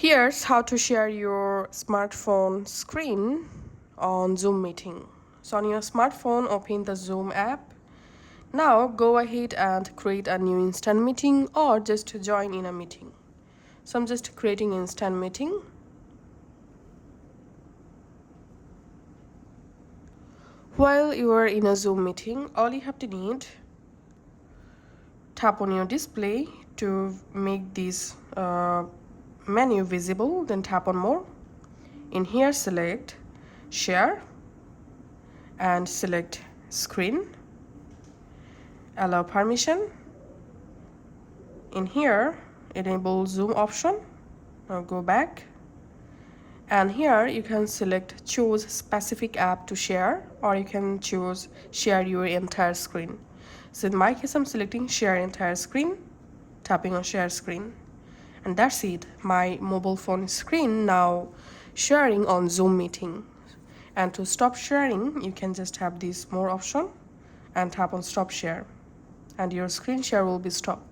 Here's how to share your smartphone screen on Zoom meeting. So on your smartphone, open the Zoom app. Now go ahead and create a new instant meeting or just join in a meeting. So I'm just creating instant meeting. While you are in a Zoom meeting, all you have to need, tap on your display to make this menu visible, then tap on more. In here, select share and select screen. Allow permission. In here, enable zoom option. Now go back. And here you can select choose specific app to share, or you can choose share your entire screen. So in my case, I'm selecting share entire screen, tapping on share screen. And that's it, my mobile phone screen now sharing on Zoom meeting. And to stop sharing, you can just have this more option and tap on stop share, and your screen share will be stopped.